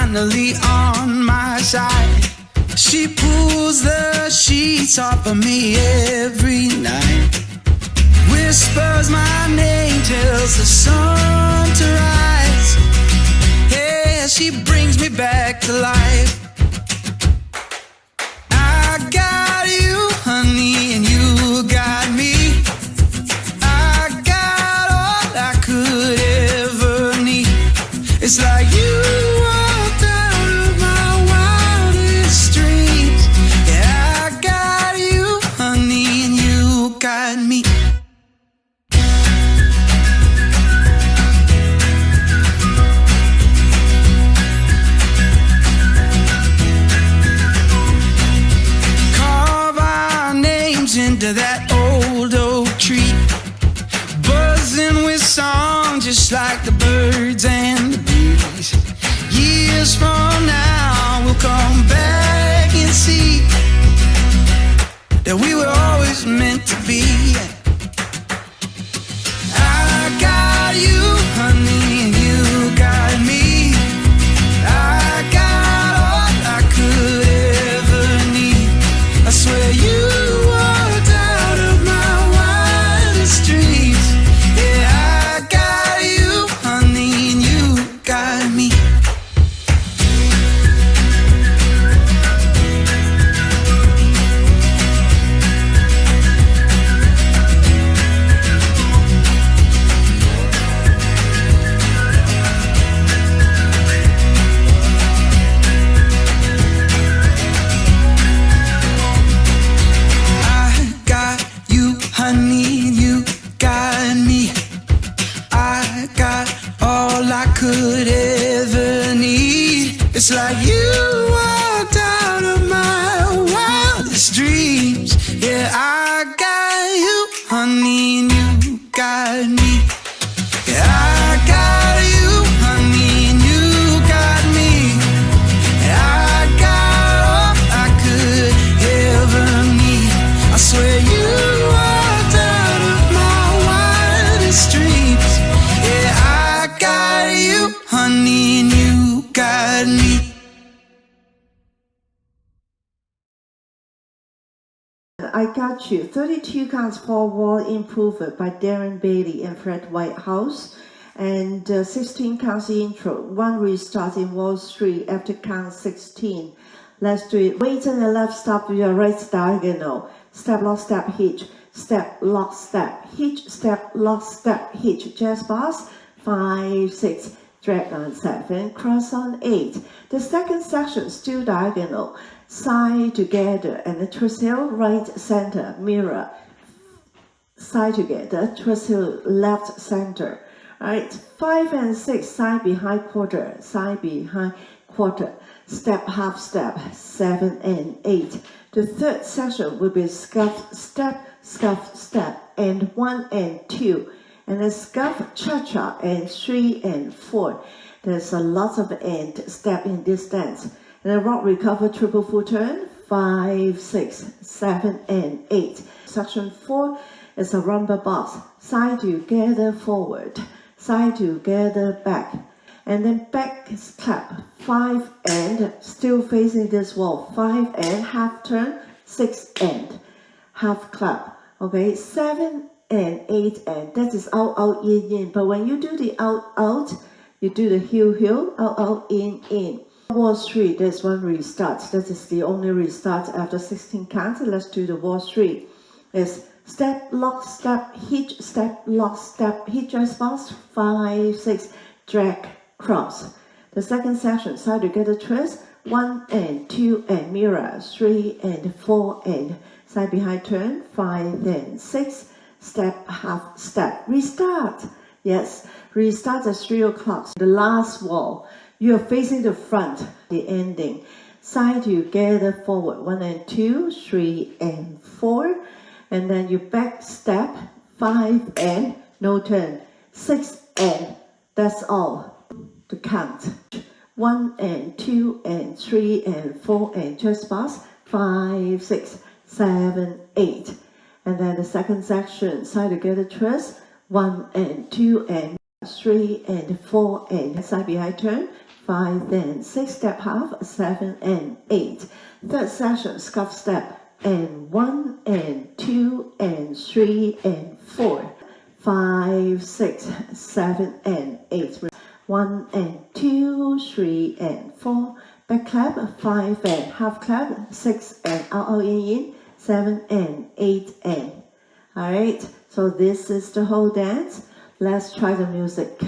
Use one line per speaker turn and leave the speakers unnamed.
finally on my side. She pulls the sheets off of me every night, whispers my name, tells the sun to rise. Yeah, she brings me back to life. I got you, honey, and you got me. I got all I could ever need. It's like you walked out of my wildest dreams. Yeah, I got you, honey, and you got me. Into that old oak tree, buzzing with song just like the birds and the bees. Years from now we'll come back and see that we were always meant to be. I got you, honey, and you got me. I got all I could ever need. I swear you could ever need. It's like you walked out of my wildest dreams. Yeah, I got you, honey, and you got me. Yeah, I got you, honey, and you got me. Yeah, I got all I could ever need. I swear you walked out of my wildest dreams. Yeah, I got you, honey, and you got me.
I Got You, 32 counts for wall improver by Darren Bailey and Fred Whitehouse, and 16 counts intro, one restart in wall 3 after count 16. Let's do it. Wait on the left, stop with your right diagonal. Step, lock, step, hitch. Step, lock, step, hitch. Step, lock, step, hitch. Jazz bars, 5, 6. Drag on 7, cross on 8. The second section still diagonal. Side together and the twist heel, right center, mirror. Side together, twist heel, left center. Alright, 5 and 6, side behind quarter, side behind quarter. Step, half step, 7 and 8. The third section will be scuff, step, and 1 and 2. And then scuff, cha-cha, and 3 and 4. There's a lot of end step in this dance. And then rock, recover, triple full turn, 5, 6, 7, and 8. Section 4 is a rumba box. Side together, forward. Side together, back. And then back clap, 5 and, still facing this wall, 5 and, half turn, 6 and, half clap. Okay, 7 and 8 and, that is out, out, in. But when you do the out, out, you do the heel, heel, out, out, in. Wall 3, there's one restart. That is the only restart after 16 counts. Let's do the wall 3. It's step, lock, step, hitch, step, lock, step, hitch, jazz bars, 5, 6, drag, cross. The second section, side together twist, 1 and 2 and mirror, 3 and 4 and, side behind turn, 5 and 6, step, half step, restart. Yes, restart at 3 o'clock. The last wall. You are facing the front, the ending. Side together, forward, 1 and 2, 3 and 4. And then you back step, 5 and, no turn, 6 and, that's all to count. 1 and 2 and 3 and 4 and just pass, 5, 6, 7, 8. And then the second section, side together twist, 1 and 2 and 3 and 4 and side behind turn, 5 and 6 step half, 7 and 8. Third section, scuff step, and 1 and 2 and 3 and 4. 5, 6, 7 and 8. 1 and 2, 3 and 4. Back clap, 5 and half clap, 6 and out in, 7 and 8 and. Alright, so this is the whole dance. Let's try the music.